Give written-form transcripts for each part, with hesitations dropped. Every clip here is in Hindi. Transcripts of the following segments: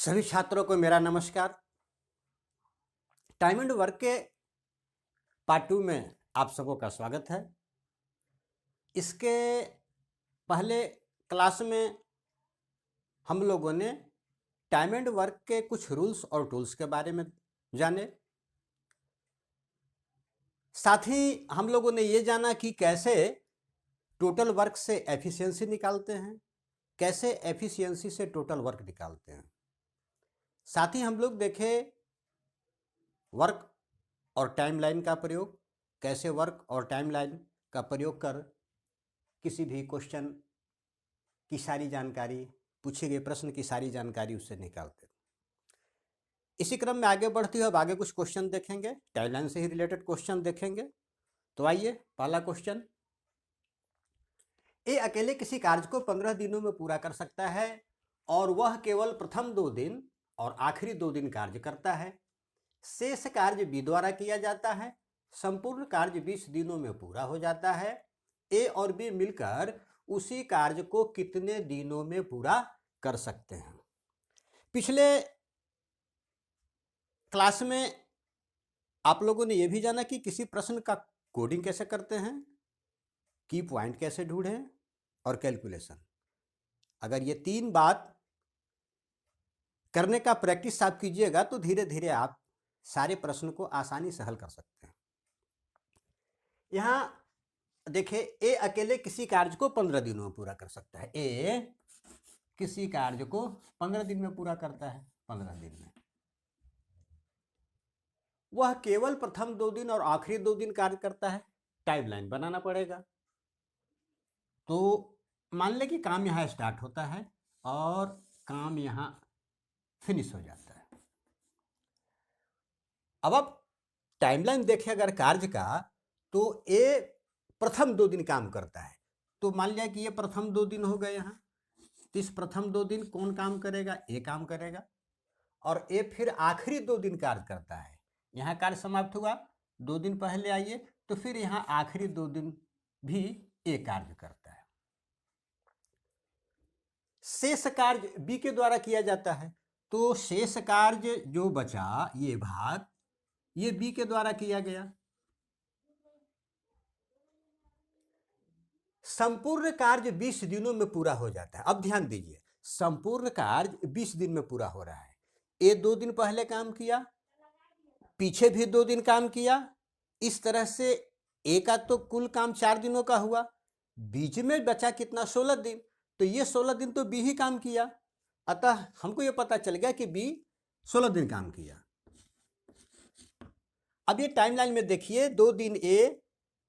सभी छात्रों को मेरा नमस्कार। टाइम एंड वर्क के पार्ट 2 में आप सबों का स्वागत है। इसके पहले क्लास में हम लोगों ने टाइम एंड वर्क के कुछ रूल्स और टूल्स के बारे में जाने। साथ ही हम लोगों ने ये जाना कि कैसे टोटल वर्क से एफिशिएंसी निकालते हैं, कैसे एफिशिएंसी से टोटल वर्क निकालते हैं। साथ ही हम लोग देखे वर्क और टाइमलाइन का प्रयोग, कैसे वर्क और टाइमलाइन का प्रयोग कर किसी भी क्वेश्चन की सारी जानकारी, पूछे गए प्रश्न की सारी जानकारी उससे निकालते हैं। इसी क्रम में आगे बढ़ती हुए अब आगे कुछ क्वेश्चन देखेंगे, टाइमलाइन से ही रिलेटेड क्वेश्चन देखेंगे। तो आइए, पहला क्वेश्चन, ए अकेले किसी कार्य को 15 दिनों में पूरा कर सकता है और वह केवल प्रथम 2 दिन और आखिरी 2 दिन कार्य करता है। शेष कार्य बी द्वारा किया जाता है। संपूर्ण कार्य 20 दिनों में पूरा हो जाता है। ए और बी मिलकर उसी कार्य को कितने दिनों में पूरा कर सकते हैं? पिछले क्लास में आप लोगों ने यह भी जाना कि किसी प्रश्न का कोडिंग कैसे करते हैं, की पॉइंट कैसे ढूंढें और कैलकुलेशन। अगर ये 3 बात करने का प्रैक्टिस आप कीजिएगा तो धीरे धीरे आप सारे प्रश्न को आसानी से हल कर सकते हैं। यहां देखिए, ए अकेले किसी कार्य को 15 दिनों में पूरा कर सकता है। ए किसी कार्य को 15 दिन में पूरा करता है। 15 दिन में वह केवल प्रथम 2 दिन और आखिरी 2 दिन कार्य करता है। टाइमलाइन बनाना पड़ेगा। तो मान लें कि काम यहां स्टार्ट होता है और काम यहां फिनिश हो जाता है। अब टाइमलाइन देखें अगर कार्य का, तो ए प्रथम 2 दिन काम करता है। तो मान लिया कि ये प्रथम 2 दिन हो गए यहाँ। तो इस प्रथम 2 दिन कौन काम करेगा? ए काम करेगा। और ए फिर आखिरी 2 दिन कार्य करता है। यहाँ कार्य समाप्त हुआ, 2 दिन पहले आइए, तो फिर यहाँ आखिरी 2 दिन भी ए कार्य करता है। शेष कार्य बी के द्वारा किया जाता है। तो शेष कार्य जो बचा, ये भाग, ये बी के द्वारा किया गया। संपूर्ण कार्य 20 दिनों में पूरा हो जाता है। अब ध्यान दीजिए, संपूर्ण कार्य 20 दिन में पूरा हो रहा है। ए 2 दिन पहले काम किया, पीछे भी 2 दिन काम किया। इस तरह से ए का तो कुल काम 4 दिनों का हुआ, बीच में बचा कितना? 16 दिन। तो ये 16 दिन तो बी ही काम किया। अतः हमको ये पता चल गया कि बी 16 दिन काम किया। अब ये टाइमलाइन में देखिए, 2 दिन ए,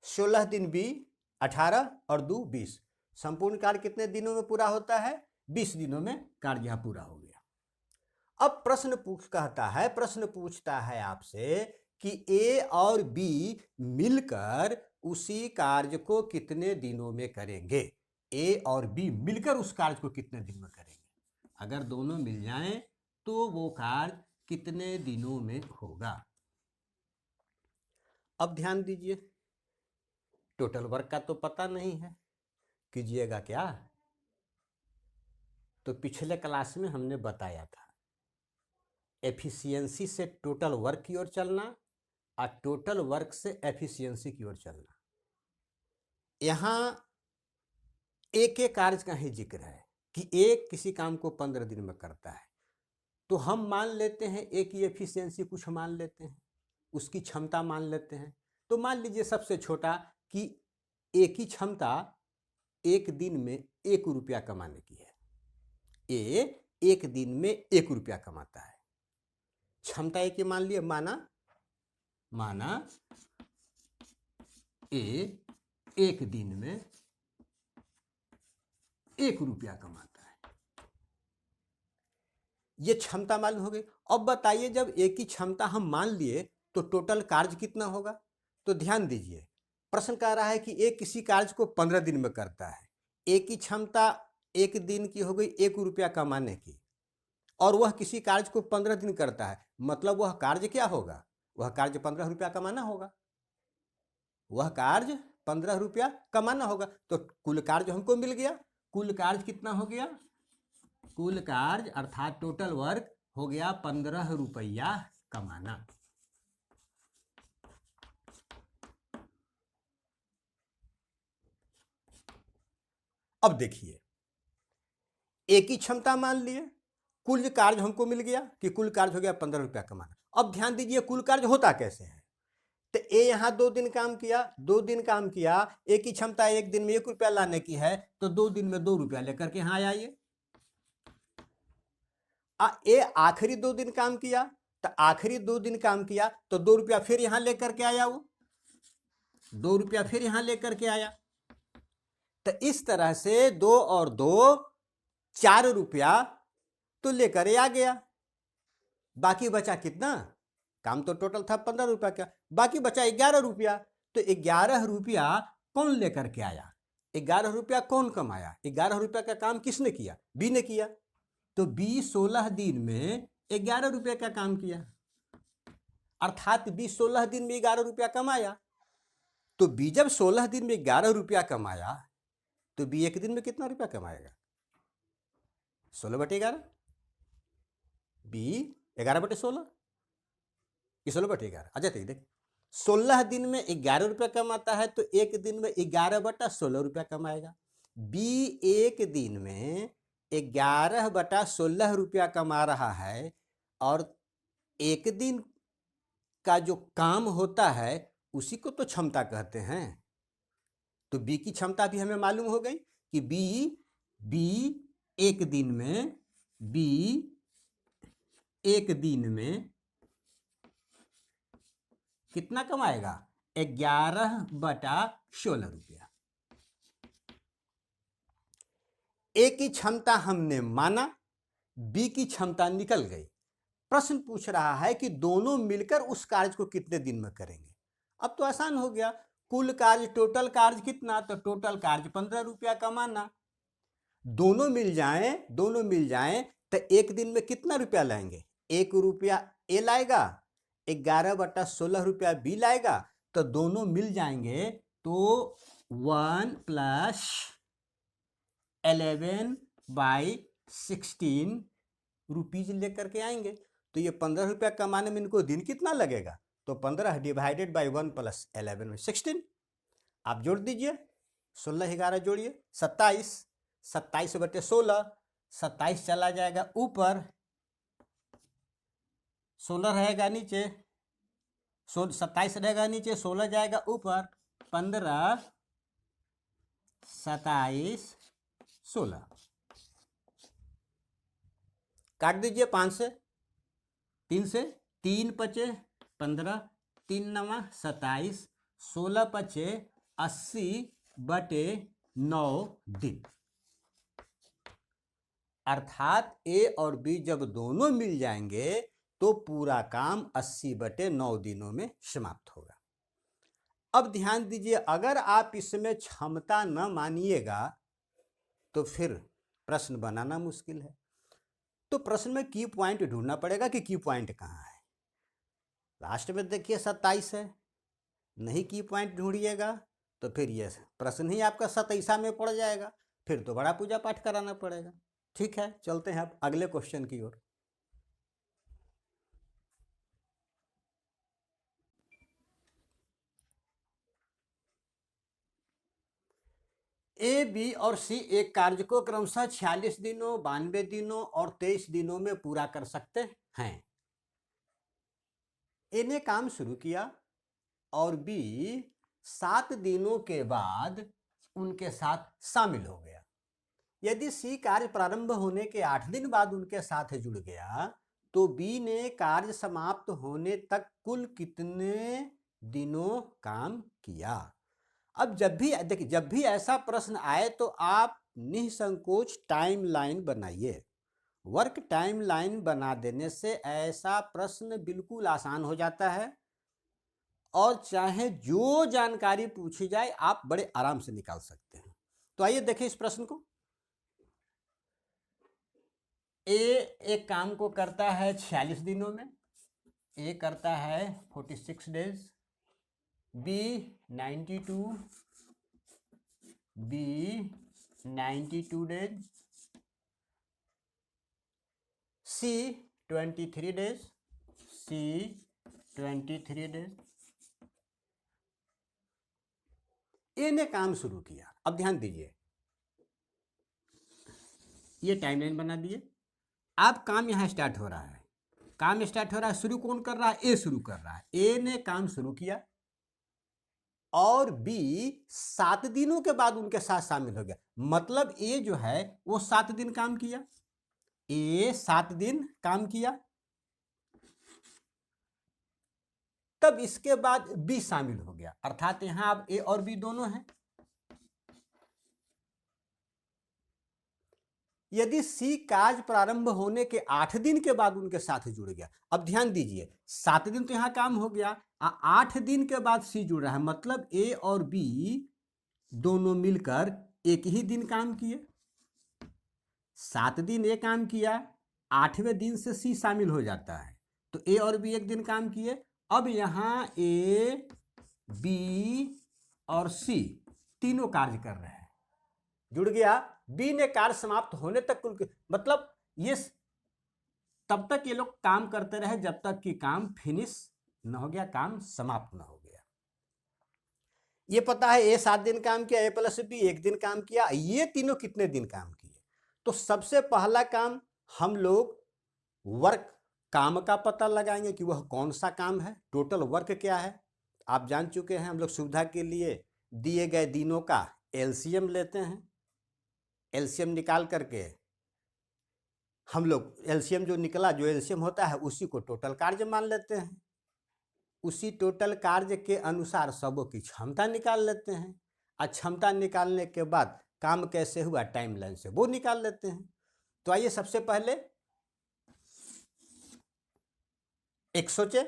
16 दिन बी, 18 और 2 20। संपूर्ण कार्य कितने दिनों में पूरा होता है? 20 दिनों में कार्य यहां पूरा हो गया। अब प्रश्न पूछता है आपसे कि ए और बी मिलकर उसी कार्य को कितने दिनों में करेंगे। ए और बी मिलकर उस कार्य को कितने दिन में करेंगे? अगर दोनों मिल जाएं तो वो कार्य कितने दिनों में होगा? अब ध्यान दीजिए, टोटल वर्क का तो पता नहीं है, कीजिएगा क्या? तो पिछले क्लास में हमने बताया था, एफिशिएंसी से टोटल वर्क की ओर चलना और टोटल वर्क से एफिशिएंसी की ओर चलना। यहां एक एक कार्य का ही जिक्र है कि एक किसी काम को 15 दिन में करता है। तो हम मान लेते हैं एक की एफिशिएंसी कुछ मान लेते हैं, उसकी क्षमता मान लेते हैं। तो मान लीजिए सबसे छोटा कि एक की क्षमता एक दिन में 1 रुपया कमाने की है। ए एक दिन में 1 रुपया कमाता है। क्षमता एक मान लिए, माना ए एक दिन में 1 रुपया कमाता है। ये क्षमता मालूम हो गई। अब बताइए, जब एक की क्षमता हम मान लिए तो टोटल कार्य कितना होगा? तो ध्यान दीजिए, प्रश्न कह रहा है कि एक किसी कार्य को 15 दिन में करता है। एक की क्षमता एक दिन की हो गई 1 रुपया कमाने की, और वह किसी कार्य को 15 दिन करता है। मतलब वह कार्य क्या होगा? वह कार्य 15 रुपया कमाना होगा। वह कार्य 15 रुपया कमाना होगा। तो कुल कार्य हमको मिल गया। कुल कार्य कितना हो गया? कुल कार्य अर्थात टोटल वर्क हो गया 15 रुपया कमाना। अब देखिए, एक ही क्षमता मान लिए, कुल कार्य हमको मिल गया कि कुल कार्य हो गया 15 रुपया कमाना। अब ध्यान दीजिए कुल कार्य होता कैसे है। तो ए यहाँ 2 दिन काम किया, 2 दिन काम किया, एक ही क्षमता 1 दिन में 1 रुपया लाने की है, तो 2 दिन में 2 रुपया लेकर के यहाँ आया ये। ए आखिरी 2 दिन काम किया, तो आखिरी 2 दिन काम किया तो 2 रुपया फिर यहां लेकर के आया, वो 2 रुपया फिर यहां लेकर के आया। तो इस तरह से 2 और 2 4 रुपया तो लेकर आ गया। बाकी बचा कितना, काम तो टोटल था 15 रुपया का, बाकी बचा 11 रुपया। तो 11 रुपया कौन लेकर के आया, 11 रुपया कौन कमाया, 11 रुपया का काम किसने किया, बी ने किया। तो बी 16 दिन में 11 रुपये का काम किया, अर्थात बी 16 दिन में 11 रुपया कमाया। तो बी जब 16 दिन में 11 रुपया कमाया तो बी एक दिन में कितना रुपया कमाएगा, 16/11। बी 11/16 कि 16/11। अच्छा देख, 16 दिन में 11 रुपया कमाता है तो एक दिन में 11/16 रुपया कमाएगा। बी एक दिन में 11/16 रुपया कमा रहा है, और एक दिन का जो काम होता है उसी को तो क्षमता कहते हैं। तो बी की क्षमता भी हमें मालूम हो गई कि बी एक दिन में कितना कमाएगा, 11/16 रुपया। ए की क्षमता हमने माना, बी की क्षमता निकल गई। प्रश्न पूछ रहा है कि दोनों मिलकर उस कार्य को कितने दिन में करेंगे। अब तो आसान हो गया, कुल कार्य टोटल कार्य कितना, तो टोटल कार्य 15 रुपया कमाना। दोनों मिल जाएं तो एक दिन में कितना रुपया लाएंगे, 1 रुपया ए लाएगा, 11/16 रुपया बी लाएगा। तो दोनों मिल जाएंगे तो 1 + 11/16 रुपीज लेकर के आएंगे। तो ये 15 रुपया कमाने में इनको दिन कितना लगेगा, तो 15 डिवाइडेड बाई 1 + 11/16। आप जोड़ दीजिए, 16 11 जोड़िए 27, 27/16, 27 चला जाएगा ऊपर, 16 रहेगा नीचे, 27 रहेगा नीचे, 16 जाएगा ऊपर, 15 27 16 काट दीजिए 5 से, 3 से, 3 × 5 = 15, 3 × 9 = 27, 16 × 5 = 80/9 दिन। अर्थात ए और बी जब दोनों मिल जाएंगे तो पूरा काम 80/9 दिनों में समाप्त होगा। अब ध्यान दीजिए, अगर आप इसमें क्षमता न मानिएगा तो फिर प्रश्न बनाना मुश्किल है। तो प्रश्न में की पॉइंट ढूंढना पड़ेगा कि की पॉइंट कहाँ है। लास्ट में देखिए 27 है, नहीं की पॉइंट ढूंढिएगा तो फिर ये प्रश्न ही आपका 27 में पड़ जाएगा, फिर तो बड़ा पूजा पाठ कराना पड़ेगा। ठीक है, चलते हैं अब अगले क्वेश्चन की ओर। ए, बी और सी एक कार्य को क्रमशः 46 दिनों, 92 दिनों और 23 दिनों में पूरा कर सकते हैं। ए ने काम शुरू किया और बी 7 दिनों के बाद उनके साथ शामिल हो गया। यदि सी कार्य प्रारंभ होने के 8 दिन बाद उनके साथ जुड़ गया तो बी ने कार्य समाप्त होने तक कुल कितने दिनों काम किया। अब जब भी ऐसा प्रश्न आए तो आप निसंकोच टाइमलाइन बनाइए। वर्क टाइमलाइन बना देने से ऐसा प्रश्न बिल्कुल आसान हो जाता है, और चाहे जो जानकारी पूछी जाए आप बड़े आराम से निकाल सकते हैं। तो आइए देखें इस प्रश्न को। ए एक काम को करता है 46 दिनों में, ए करता है 46 डेज, बी 92 डेज, सी 23 डेज, सी 23 डेज। ए ने काम शुरू किया। अब ध्यान दीजिए, ये टाइमलाइन बना दिए। अब काम यहां स्टार्ट हो रहा है, काम स्टार्ट हो रहा है, शुरू कौन कर रहा है? ए शुरू कर रहा है। ए ने काम शुरू किया और बी 7 दिनों के बाद उनके साथ शामिल हो गया। मतलब ए जो है वो 7 दिन काम किया, ए 7 दिन काम किया, तब इसके बाद बी शामिल हो गया, अर्थात यहां अब ए और बी दोनों हैं। यदि सी कार्य प्रारंभ होने के 8 दिन के बाद उनके साथ जुड़ गया। अब ध्यान दीजिए, 7 दिन तो यहां काम हो गया, 8 दिन के बाद सी जुड़ रहा है, मतलब ए और बी दोनों मिलकर एक ही दिन काम किए। 7 दिन ए काम किया, 8वें दिन से सी शामिल हो जाता है, तो ए और बी एक दिन काम किए। अब यहां ए, बी और सी तीनों कार्य कर रहे हैं, जुड़ गया। बी ने कार्य समाप्त होने तक कुल, मतलब ये तब तक ये लोग काम करते रहे जब तक कि काम फिनिश न हो गया, काम समाप्त न हो गया। ये पता है ए 7 दिन काम किया, ए प्लस बी 1 दिन काम किया, ये तीनों कितने दिन काम किए? तो सबसे पहला काम हम लोग वर्क काम का पता लगाएंगे कि वह कौन सा काम है, टोटल वर्क क्या है। आप जान चुके हैं, हम लोग सुविधा के लिए दिए गए दिनों का एलसीएम लेते हैं। एलसीएम निकाल करके हम लोग एलसीएम जो निकला, जो एलसीएम होता है उसी को टोटल कार्य मान लेते हैं। उसी टोटल कार्य के अनुसार सबों की क्षमता निकाल लेते हैं, और क्षमता निकालने के बाद काम कैसे हुआ टाइमलाइन से वो निकाल लेते हैं। तो आइए सबसे पहले एक सोचे,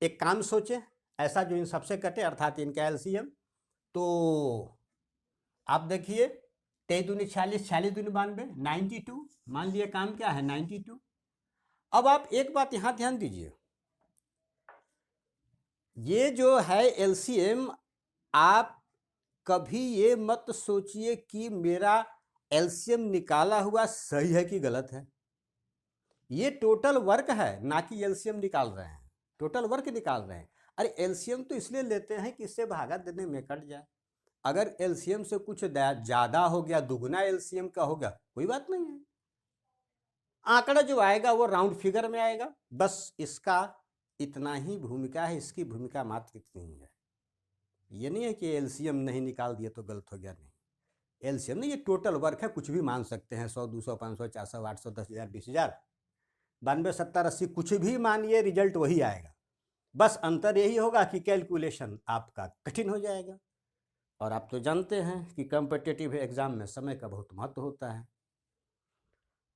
एक काम सोचे ऐसा जो इन सबसे कटे, अर्थात इनका एलसीएम। तो आप देखिए, 23 दूनी 46, 46 दूनी 92, 92। मान लिया काम क्या है 92। अब आप एक बात यहां ध्यान दीजिए, ये जो है एलसीएम, आप कभी ये मत सोचिए कि मेरा एलसीएम निकाला हुआ सही है कि गलत है। ये टोटल वर्क है, ना कि एलसीएम निकाल रहे हैं, टोटल वर्क निकाल रहे हैं। अरे एलसीएम तो इसलिए लेते हैं कि इससे भागा देने में कट जाए। अगर एलसीएम से कुछ ज्यादा हो गया, दुगना एलसीएम का हो गया, कोई बात नहीं है, आंकड़ा जो आएगा वो राउंड फिगर में आएगा। बस इसका इतना ही भूमिका है, इसकी भूमिका मात्र इतनी ही है। ये नहीं है कि एलसीएम नहीं निकाल दिए तो गलत हो गया, नहीं। एलसीएम नहीं, ये टोटल वर्क है, कुछ भी मान सकते हैं, 100, 200, 500, 400, 800, 10,000, 20,000, 92, 70, 80, कुछ भी मानिए, रिजल्ट वही आएगा। बस अंतर यही होगा कि कैलकुलेशन आपका कठिन हो जाएगा। और आप तो जानते हैं कि कॉम्पिटिटिव एग्जाम में समय का बहुत महत्व होता है।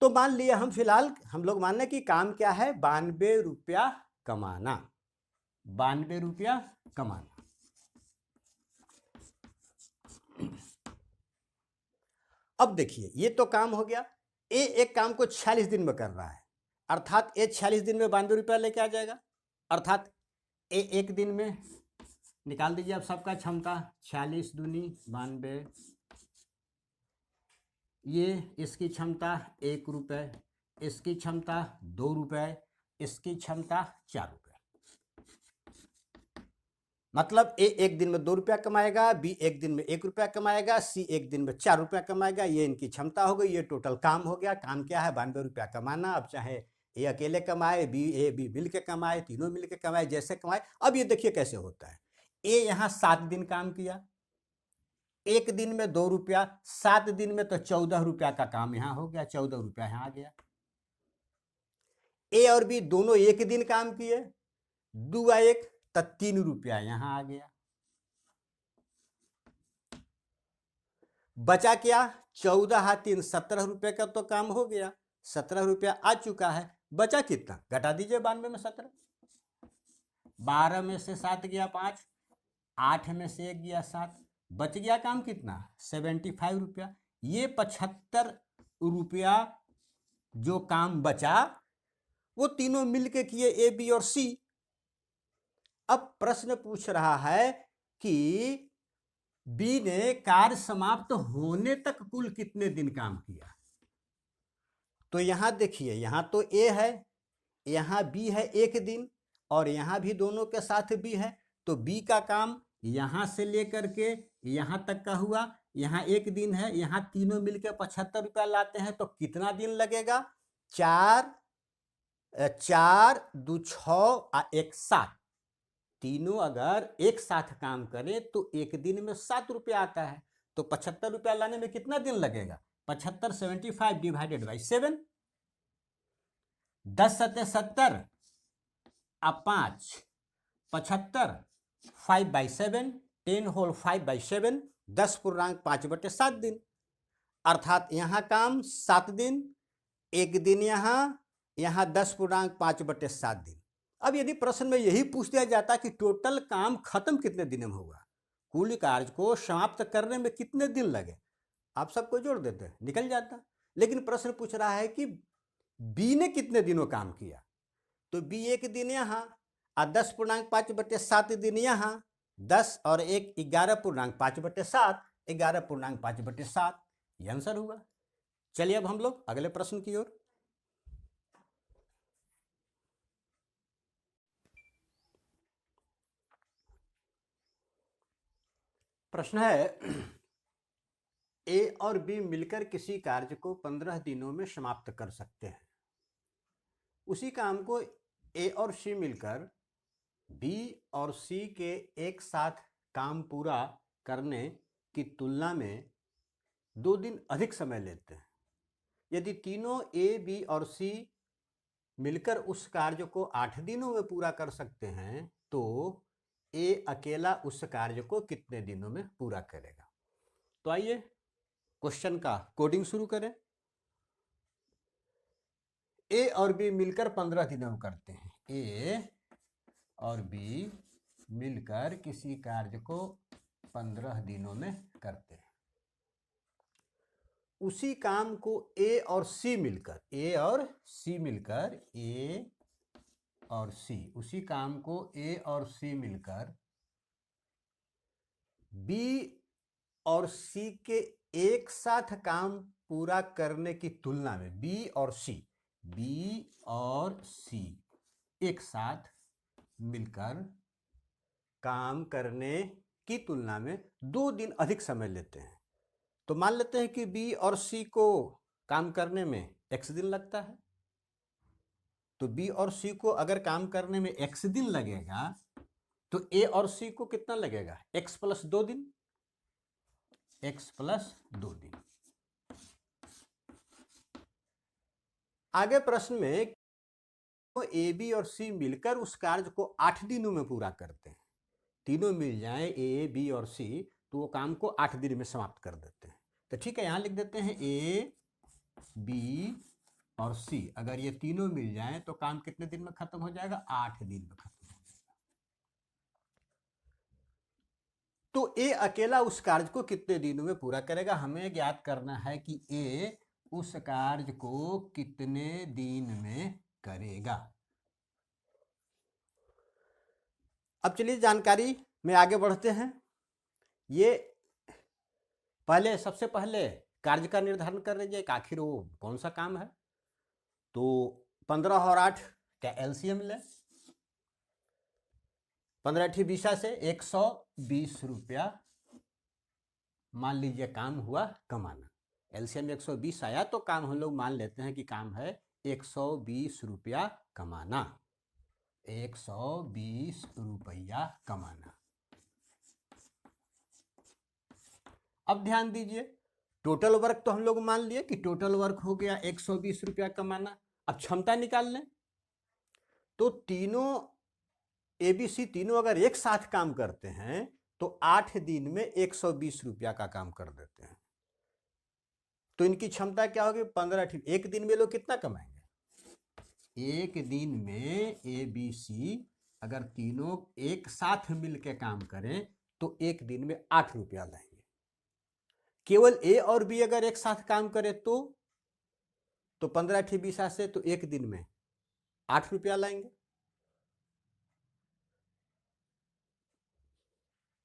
तो मान लिया हम फिलहाल हम लोग मान लें कि काम क्या है, 92 रुपया कमाना, 92 रुपया कमाना। अब देखिए, ये तो काम हो गया। ए एक काम को 46 दिन में कर रहा है, अर्थात ए 46 दिन में 92 रुपया लेके आ जाएगा। अर्थात ए एक दिन में निकाल दीजिए आप सबका क्षमता, 46 दूनी 92, ये इसकी क्षमता 1 रुपये, इसकी क्षमता 2 रुपये, इसकी क्षमता 4 रुपये। मतलब ए एक दिन में 2 रुपया कमाएगा, बी एक दिन में 1 रुपया कमाएगा, सी एक दिन में 4 रुपया कमाएगा। ये इनकी क्षमता हो गई, ये टोटल काम हो गया। काम क्या है 92 रुपया कमाना। अब चाहे ए अकेले कमाए, बी मिल के कमाए, तीनों मिल के कमाए, जैसे कमाए। अब ये देखिए कैसे होता है, ए यहाँ 7 दिन काम किया, एक दिन में 2 रुपया, 7 दिन में तो 14 रुपया का काम यहां हो गया, 14 रुपया यहां आ गया। ए और बी दोनों एक दिन काम किए, 2 1 तो 3 रुपया यहां आ गया। बचा क्या, 14 3 17 रुपये का तो काम हो गया, 17 रुपया आ चुका है। बचा कितना, घटा दीजिए 92 में 17, 12 में से 7 गया 5, 8 में से 1 गया 7, बच गया काम कितना 75 रुपया। ये 75 रुपया जो काम बचा वो तीनों मिलके किए, ए बी और सी। अब प्रश्न पूछ रहा है कि बी ने कार्य समाप्त होने तक कुल कितने दिन काम किया। तो यहां देखिए, यहां तो ए है, यहाँ बी है 1 दिन और यहाँ भी दोनों के साथ बी है, तो बी का काम यहाँ से लेकर के यहाँ तक का हुआ। यहाँ 1 दिन है, यहाँ तीनों मिलकर 75 रुपया लाते हैं, तो कितना दिन लगेगा? 4 4 2 6 1 7, तीनों अगर एक साथ काम करें तो एक दिन में 7 रुपया आता है। तो 75 रुपया लाने में कितना दिन लगेगा? 75 75 डिवाइडेड बाई 7, 10 सत्ते 70 अब 5 75 5/7 10 होल 5/7 10 पूर्णांक 5/7 दिन, अर्थात यहाँ काम 7 दिन, एक दिन यहाँ 10 पूर्णांक 5/7 दिन। अब यदि प्रश्न में यही पूछ दिया जाता कि टोटल काम खत्म कितने दिन में होगा, कुल कार्य को समाप्त करने में कितने दिन लगे, आप सबको जोड़ देते निकल जाता। लेकिन प्रश्न पूछ रहा है कि बी ने कितने दिनों काम किया, तो बी 1 दिन यहाँ और 10 पूर्णांक 5/7 दिन यहाँ, 10 और 1 11 पूर्णांक 5/7, 11 पूर्णांक 5/7, ये आंसर हुआ। चलिए अब हम लोग अगले प्रश्न की ओर। प्रश्न है, ए और बी मिलकर किसी कार्य को 15 दिनों में समाप्त कर सकते हैं। उसी काम को ए और सी मिलकर बी और सी के एक साथ काम पूरा करने की तुलना में 2 दिन अधिक समय लेते हैं। यदि तीनों ए बी और सी मिलकर उस कार्य को 8 दिनों में पूरा कर सकते हैं, तो ए अकेला उस कार्य को कितने दिनों में पूरा करेगा? तो आइए क्वेश्चन का कोडिंग शुरू करें। ए और बी मिलकर 15 दिनों में करते हैं। ए और बी मिलकर किसी कार्य को 15 दिनों में करते हैं। उसी काम को ए और सी मिलकर उसी काम को ए और सी मिलकर बी और सी के एक साथ काम पूरा करने की तुलना में बी और सी एक साथ मिलकर काम करने की तुलना में 2 दिन अधिक समय लेते हैं। तो मान लेते हैं कि बी और सी को काम करने में x दिन लगता है। तो बी और सी को अगर काम करने में x दिन लगेगा, तो ए और सी को कितना लगेगा? x + 2 दिन। आगे प्रश्न में ए बी और सी मिलकर उस कार्य को 8 दिनों में पूरा करते हैं। तीनों मिल जाए ए बी और सी, तो वो काम को 8 दिन में समाप्त कर देते हैं। तो ठीक है, यहां लिख देते हैं ए बी और सी, अगर ये तीनों मिल जाए तो काम कितने दिन में खत्म हो जाएगा? 8 दिन में खत्म हो जाएगा। तो ए अकेला उस कार्य को कितने दिनों में पूरा करेगा? हमें ज्ञात करना है कि ए उस कार्य को कितने दिन में करेगा। अब चलिए जानकारी में आगे बढ़ते हैं। ये सबसे पहले कार्य का निर्धारण कर लीजिए कि आखिर वो कौन सा काम है। तो 15 और 8 का एलसीएम लें। 15 × 20 से 120 रुपया मान लीजिए काम हुआ कमाना। एलसीएम 120 आया तो काम हम लोग मान लेते हैं कि काम है 120 रुपया कमाना। 120 रुपया कमाना। अब ध्यान दीजिए, टोटल वर्क तो हम लोग मान लिए कि टोटल वर्क हो गया 120 रुपया कमाना। अब क्षमता निकाल लें। तो तीनों एबीसी तीनों अगर एक साथ काम करते हैं तो 8 दिन में 120 रुपया का काम कर देते हैं। तो इनकी क्षमता क्या होगी? 15। एक दिन में लोग कितना कमाएंगे? एक दिन में एबीसी अगर तीनों एक साथ मिलकर काम करें तो एक दिन में 8 रुपया लाएंगे। केवल ए और बी अगर एक साथ काम करें तो 15 × 20 से तो एक दिन में 8 रुपया लाएंगे।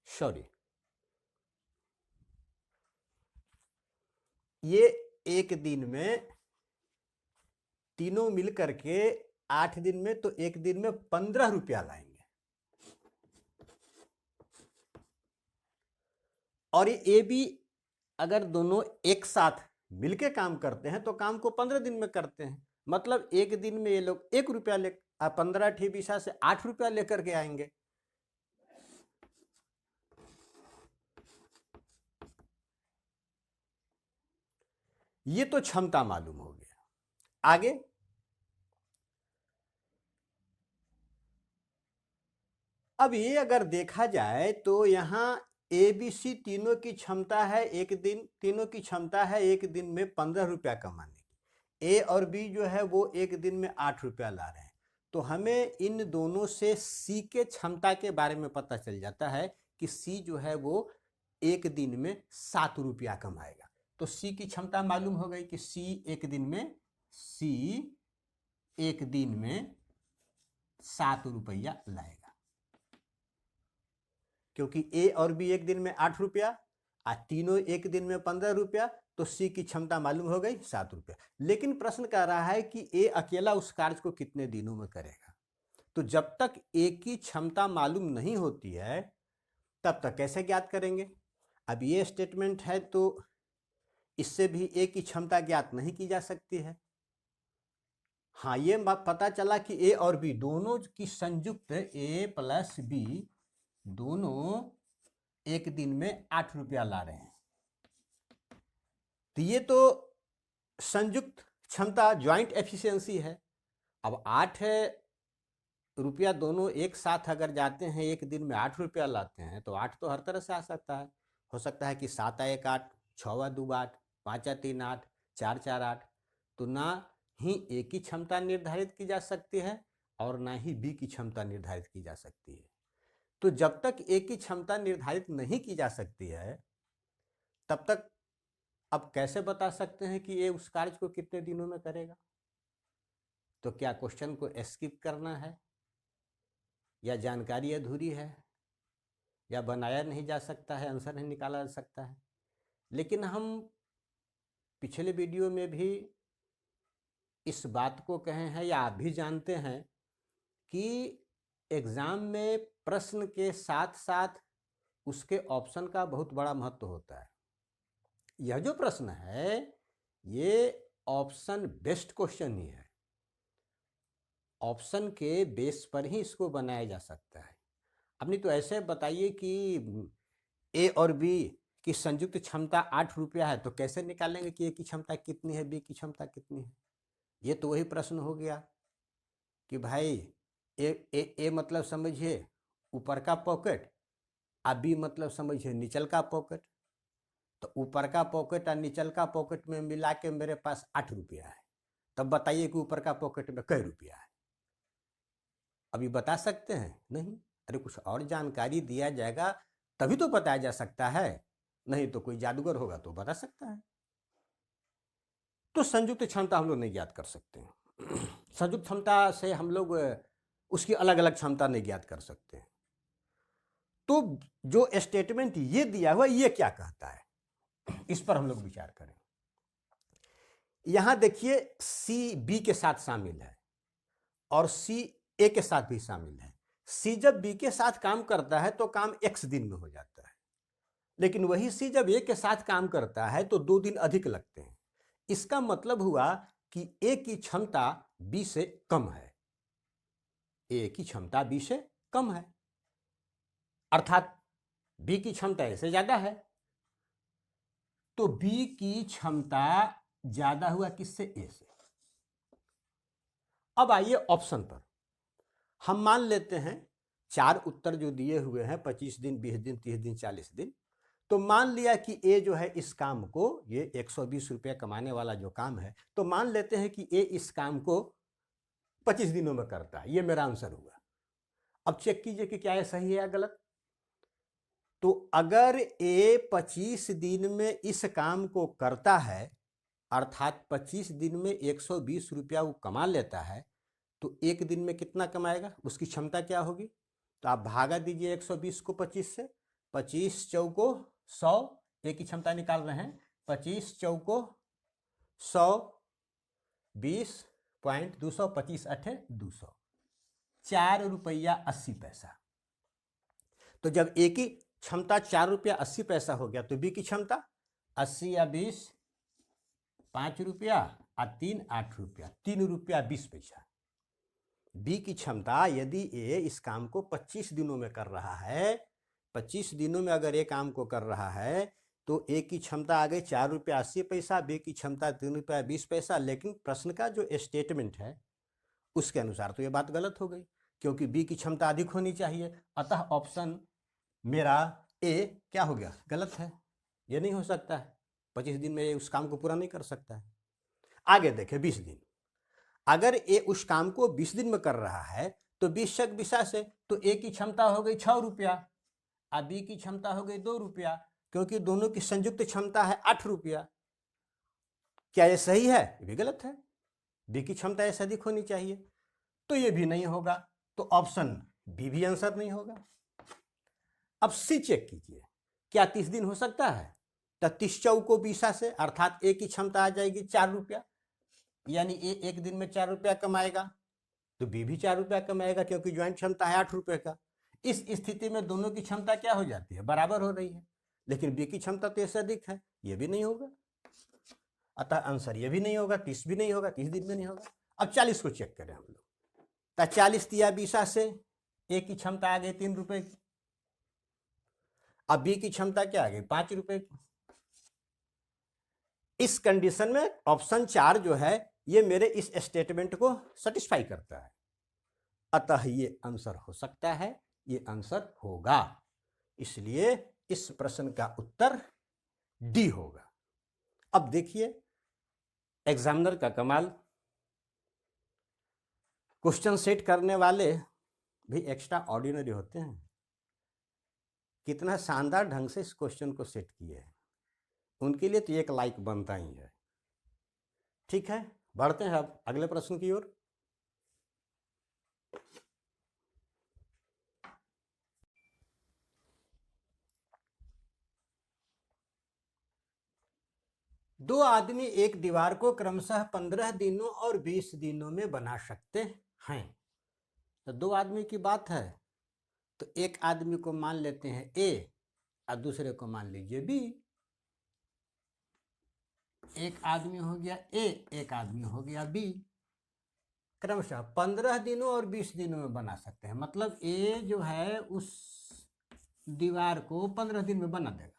सॉरी, ये एक दिन में तीनों मिलकर के 8 दिन में, तो एक दिन में 15 रुपया लाएंगे। और ये भी अगर दोनों एक साथ मिलके काम करते हैं तो काम को 15 दिन में करते हैं। मतलब एक दिन में ये लोग 1 रुपया 15 ठी बीसा से 8 रुपया लेकर के आएंगे। ये तो क्षमता मालूम हो गया। आगे अब ये अगर देखा जाए तो यहाँ ABC तीनों की क्षमता है तीनों की क्षमता है एक दिन में 15 रुपया कमाने की। A और B जो है वो एक दिन में 8 रुपया ला रहे हैं। तो हमें इन दोनों से C के क्षमता के बारे में पता चल जाता है कि C जो है वो एक दिन में 7 रुपया कमाएगा। तो C की क्षमता मालूम हो गई कि C एक दिन में 7 रुपया लाएगा, क्योंकि A और B एक दिन में 8 रुपया और तीनों एक दिन में 15 रुपया, तो C की क्षमता मालूम हो गई 7 रुपया। लेकिन प्रश्न कह रहा है कि A अकेला उस कार्य को कितने दिनों में करेगा। तो जब तक A की क्षमता मालूम नहीं होती है तब तक कैसे ज्ञात करेंगे। अब ये स्टेटमेंट है तो इससे भी A की क्षमता ज्ञात नहीं की जा सकती है। हाँ, ये पता चला कि A और B दोनों की संयुक्त A प्लस B दोनों एक दिन में 8 रुपया ला रहे हैं। तो ये तो संयुक्त क्षमता ज्वाइंट एफिशिएंसी है। अब 8 रुपया दोनों एक साथ अगर जाते हैं एक दिन में 8 रुपया लाते हैं तो 8 तो हर तरह से आ सकता है। हो सकता है कि 7 1 8, 6 2 8, 5 3 8, 4 4 8। तो ना ही A की क्षमता निर्धारित की जा सकती है और ना ही B की क्षमता निर्धारित की जा सकती है। तो जब तक A की क्षमता निर्धारित नहीं की जा सकती है तब तक अब कैसे बता सकते हैं कि A उस कार्य को कितने दिनों में करेगा। तो क्या क्वेश्चन को स्किप करना है, या जानकारी अधूरी है, या बनाया नहीं जा सकता है, आंसर नहीं निकाला जा सकता है। लेकिन हम पिछले वीडियो में भी इस बात को कहे हैं या आप भी जानते हैं कि एग्जाम में प्रश्न के साथ साथ उसके ऑप्शन का बहुत बड़ा महत्व होता है। यह जो प्रश्न है ये ऑप्शन बेस्ड क्वेश्चन ही है। ऑप्शन के बेस पर ही इसको बनाया जा सकता है। अब नहीं तो ऐसे बताइए कि A और B की संयुक्त क्षमता 8 रुपया है तो कैसे निकालेंगे कि A की क्षमता कितनी है, B की क्षमता कितनी है। ये तो वही प्रश्न हो गया कि भाई ए मतलब समझिए ऊपर का पॉकेट और B मतलब समझिए नीचल का पॉकेट। तो ऊपर का पॉकेट और नीचल का पॉकेट में मिला के मेरे पास 8 रुपया है। तब बताइए कि ऊपर का पॉकेट में कै रुपया है। अभी बता सकते हैं? नहीं। अरे कुछ और जानकारी दिया जाएगा तभी तो बताया जा सकता है, नहीं तो कोई जादूगर होगा तो बता सकता है। तो संयुक्त क्षमता हम लोग नहीं ज्ञात कर सकते हैं। संयुक्त क्षमता से हम लोग उसकी अलग अलग क्षमता नहीं ज्ञात कर सकते हैं। तो जो स्टेटमेंट ये दिया हुआ ये क्या कहता है, इस पर हम लोग विचार करें। यहां देखिए C B के साथ शामिल है और C A के साथ भी शामिल है। C जब B के साथ काम करता है तो काम X दिन में हो जाता है, लेकिन वही C जब A के साथ काम करता है तो 2 दिन अधिक लगते हैं। इसका मतलब हुआ कि A की क्षमता B से कम है। A की क्षमता B से कम है, अर्थात B की क्षमता A से ज्यादा है। तो B की क्षमता ज्यादा हुआ किससे? A से। अब आइए ऑप्शन पर। हम मान लेते हैं 4 उत्तर जो दिए हुए हैं 25 दिन, 20 दिन, 30 दिन, 40 दिन। तो मान लिया कि A जो है इस काम को, ये 120 रुपया कमाने वाला जो काम है, तो मान लेते हैं कि A इस काम को 25 दिनों में करता है। ये मेरा आंसर हुआ। अब चेक कीजिए कि क्या ये सही है या गलत। तो अगर A 25 दिन में इस काम को करता है, अर्थात 25 दिन में 120 रुपया वो कमा लेता है, तो एक दिन में कितना कमाएगा, उसकी क्षमता क्या होगी। तो आप भागा दीजिए 120 को 25 से। 25 चौको 100, A की क्षमता निकाल रहे हैं। 25 चौको 100, 20 200 25 8 200, 4 रुपया 80 पैसा। तो जब ए की क्षमता 4 रुपया 80 पैसा हो गया तो बी की क्षमता 80 या 20 5 रुपया और 3 8 रुपया, 3 रुपया 20 पैसा। बी की क्षमता यदि ए इस काम को 25 दिनों में कर रहा है, 25 दिनों में अगर ए काम को कर रहा है तो ए की क्षमता आ गई 4 रुपया 80 पैसा, बी की क्षमता 3 रुपया 20 पैसा। लेकिन प्रश्न का जो स्टेटमेंट है उसके अनुसार तो ये बात गलत हो गई, क्योंकि बी की क्षमता अधिक होनी चाहिए। अतः ऑप्शन मेरा ए क्या हो गया, गलत है। ये नहीं हो सकता है, 25 दिन में ये उस काम को पूरा नहीं कर सकता है। आगे देखें 20 दिन, अगर ए उस काम को 20 दिन में कर रहा है तो 20 से तो ए की क्षमता हो गई 6 रुपया और बी की क्षमता हो गई 2 रुपया, क्योंकि दोनों की संयुक्त क्षमता है 8 रुपया। क्या ये सही है? ये भी गलत है, बी की क्षमता ऐसे अधिक होनी चाहिए, तो ये भी नहीं होगा। तो ऑप्शन बी भी आंसर नहीं होगा। अब सी चेक कीजिए, क्या 30 दिन हो सकता है? तो 30 चौको 20 से, अर्थात ए की क्षमता आ जाएगी 4 रुपया, यानी ए एक दिन में 4 रुपया कमाएगा, तो बी भी 4 रुपया कमाएगा, क्योंकि ज्वाइंट क्षमता है 8 रुपये का। इस स्थिति में दोनों की क्षमता क्या हो जाती है, बराबर हो रही है। लेकिन बी की क्षमता तो इससे अधिक है, ये भी नहीं होगा। अतः आंसर ये भी नहीं होगा, 30 भी नहीं होगा, 30 दिन में नहीं होगा। अब 40 को चेक करें हम लोग, तो 40 दिया 20 से, ए की क्षमता आ गई 3 रुपये की, अब बी की क्षमता क्या आ गई 5 रुपये की। इस कंडीशन में ऑप्शन 4 जो है ये मेरे इस स्टेटमेंट को सेटिस्फाई करता है, अतः ये आंसर हो सकता है, ये आंसर होगा। इसलिए इस प्रश्न का उत्तर डी होगा। अब देखिए एग्जामिनर का कमाल, क्वेश्चन सेट करने वाले भी एक्स्ट्रा ऑर्डिनरी होते हैं। कितना शानदार ढंग से इस क्वेश्चन को सेट किए हैं, उनके लिए तो एक लाइक बनता ही है। ठीक है, बढ़ते हैं अब अगले प्रश्न की ओर। दो आदमी एक दीवार को क्रमशः 15 दिनों और 20 दिनों में बना सकते हैं। तो दो आदमी की बात है, तो एक आदमी को मान लेते हैं ए और दूसरे को मान लीजिए बी। एक आदमी हो गया ए, एक आदमी हो गया बी, क्रमशः 15 दिनों और 20 दिनों में बना सकते हैं। मतलब ए जो है उस दीवार को 15 दिन में बना देगा।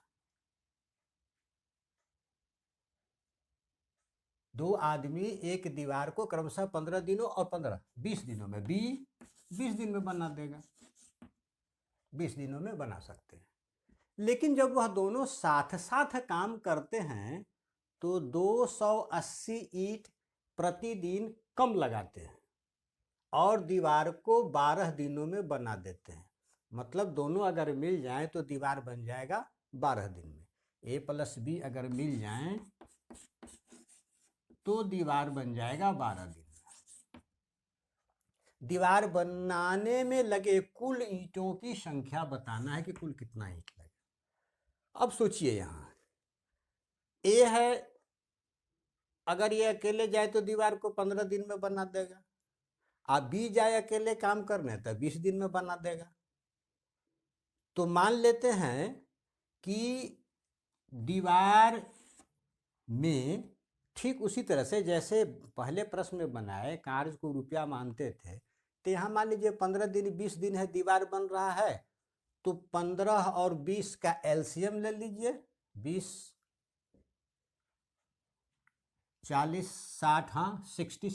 दो आदमी एक दीवार को क्रमशः 15 दिनों और 20 दिनों में, बी 20 दिन में बना देगा, 20 दिनों में बना सकते हैं। लेकिन जब वह दोनों साथ साथ काम करते हैं तो 280 ईंट प्रतिदिन कम लगाते हैं और दीवार को 12 दिनों में बना देते हैं। मतलब दोनों अगर मिल जाएं तो दीवार बन जाएगा 12 दिन में। ए प्लस बी अगर मिल जाएं तो दीवार बन जाएगा 12 दिन में। दीवार बनाने में लगे कुल ईंटों की संख्या बताना है कि कुल कितना ईंट लगे। अब सोचिए, यहां ए है, अगर ये अकेले जाए तो दीवार को 15 दिन में बना देगा, आप बी जाए अकेले काम करने तो 20 दिन में बना देगा। तो मान लेते हैं कि दीवार में ठीक उसी तरह से जैसे पहले प्रश्न में बनाए कार्य को रुपया मानते थे, तो यहाँ मान लीजिए 15 दिन 20 दिन है दीवार बन रहा है, तो 15 और 20 का एलसीएम ले लीजिए, 20 40 60, हाँ 60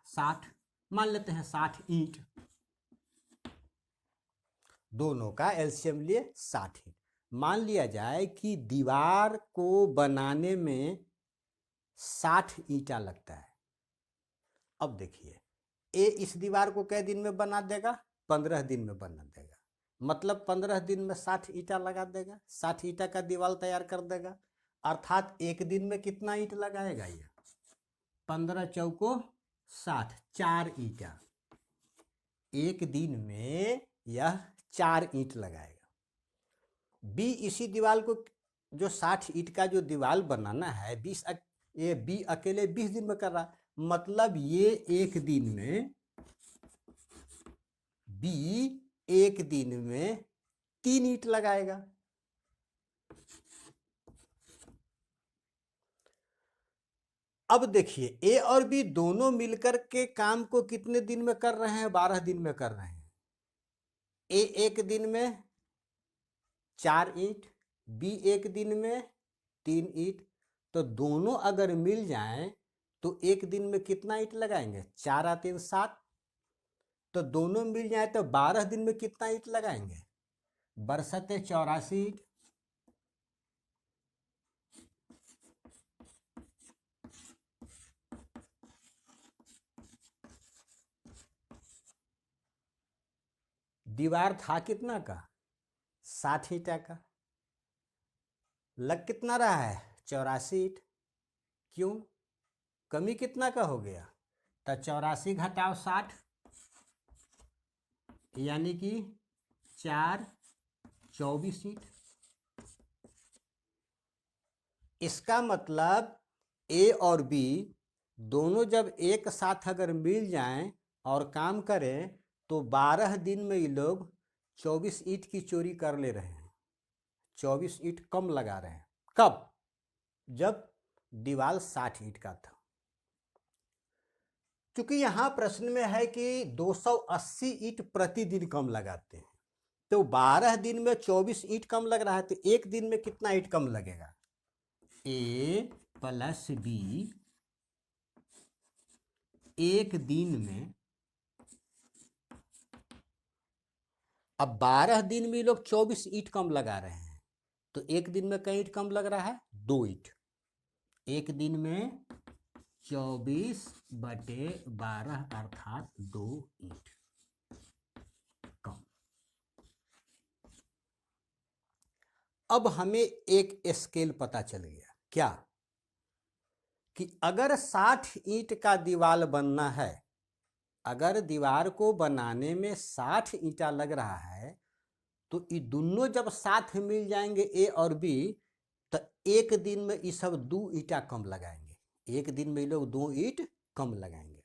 60 मान लेते हैं 60 ईंट, दोनों का एलसीएम लिए 60 ईंट। मान लिया जाए कि दीवार को बनाने में 60 ईंटा लगता है। अब देखिए ए इस दीवार को कै दिन में बना देगा, 15 दिन में बना देगा। मतलब 15 दिन में 60 ईंटा लगा देगा, 60 ईंटा का दीवार तैयार कर देगा। अर्थात एक दिन में कितना ईंट लगाएगा ये, 15 चौको 60, 4 ईंटा। एक दिन में यह 4 ईंट लगाएगा। बी इसी दीवार को जो 60 ईंट का जो दीवार बनाना है, ये बी अकेले 20 दिन में कर रहा है, मतलब ये एक दिन में, बी एक दिन में 3 ईंट लगाएगा। अब देखिए ए और बी दोनों मिलकर के काम को कितने दिन में कर रहे हैं? 12 दिन में कर रहे हैं। ए एक दिन में 4 ईंट, बी एक दिन में 3 ईंट, तो दोनों अगर मिल जाएं तो एक दिन में कितना ईंट लगाएंगे? 4 और 3 7। तो दोनों मिल जाए तो 12 दिन में कितना ईंट लगाएंगे? बरसते 84 ईंट। दीवार था कितना का? 60 ईंटा का। लग कितना रहा है? 84 ईंट। क्यों? कमी कितना का हो गया? तो 84 घटाओ 60, यानी कि 4 24 ईंट। इसका मतलब ए और बी दोनों जब एक साथ अगर मिल जाएं और काम करें तो 12 दिन में ये लोग 24 ईंट की चोरी कर ले रहे हैं, 24 ईंट कम लगा रहे हैं। कब? जब दीवार 60 ईंट का था। क्योंकि यहां प्रश्न में है कि 280 ईंट प्रतिदिन कम लगाते हैं, तो 12 दिन में 24 ईंट कम लग रहा है, तो एक दिन में कितना ईंट कम लगेगा? ए प्लस बी एक दिन में, अब 12 दिन में लोग 24 ईंट कम लगा रहे हैं, तो एक दिन में कई ईंट कम लग रहा है? 2 ईंट। एक दिन में 24/12 अर्थात 2 ईंट कम। अब हमें एक स्केल पता चल गया। क्या? कि अगर 60 ईंट का दीवार बनना है, अगर दीवार को बनाने में 60 ईंटा लग रहा है, तो ये दोनों जब साथ मिल जाएंगे ए और बी, तो एक दिन में ये सब 2 ईंटा कम लगाएंगे। एक दिन में ये लोग 2 ईंट कम लगाएंगे।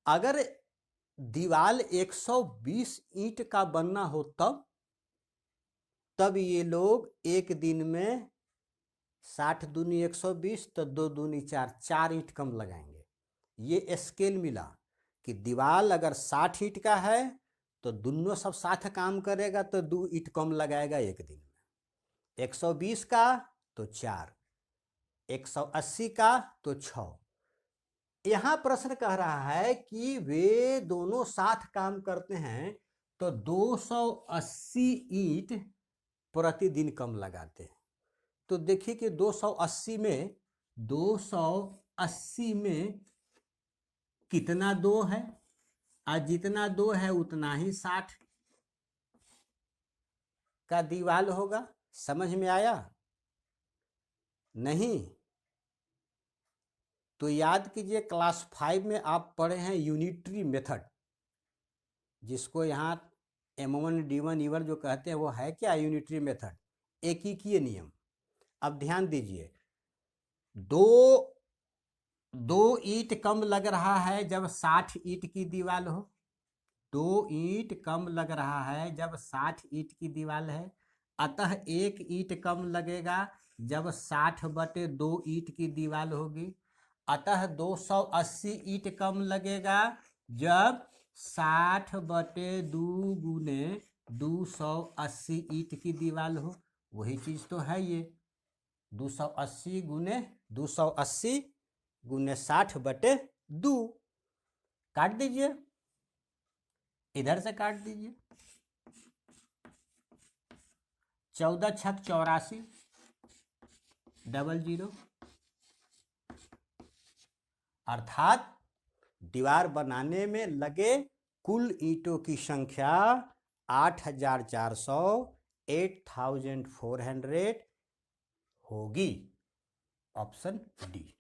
अगर दीवार 120 ईंट का बनना हो तब ये लोग एक दिन में 60 दूनी 120, तो 2 दूनी 4, 4 ईंट कम लगाएंगे। ये स्केल मिला कि दीवार अगर 60 ईंट का है तो दोनों सब साथ काम करेगा तो 2 ईंट कम लगाएगा एक दिन में। 120 का तो 4, 180 का तो 6। यहां प्रश्न कह रहा है कि वे दोनों साथ काम करते हैं तो 280 ईंट प्रतिदिन कम लगाते हैं। तो देखिए कि 280 में कितना 2 है, और जितना 2 है उतना ही 60 का दीवार होगा। समझ में आया? नहीं तो याद कीजिए, क्लास 5 में आप पढ़े हैं यूनिटरी मेथड, जिसको यहाँ M1 D1 E1 जो कहते हैं, वो है क्या? यूनिटरी मेथड, एकीकीय नियम। अब ध्यान दीजिए, दो ईंट कम लग रहा है जब 60 ईंट की दीवार हो। 2 ईंट कम लग रहा है जब 60 ईंट की दीवार है, अतः 1 ईंट कम लगेगा जब 60/2 ईंट की दीवार होगी। अतः 280 ईंट कम लगेगा जब 60/2 गुने 280 ईंट की दीवार हो। वही चीज तो है ये, 280 गुने 60/2। काट दीजिए, इधर से काट दीजिए। 14 छक 84 00, अर्थात दीवार बनाने में लगे कुल ईंटों की संख्या 8400 8400 होगी। Option D.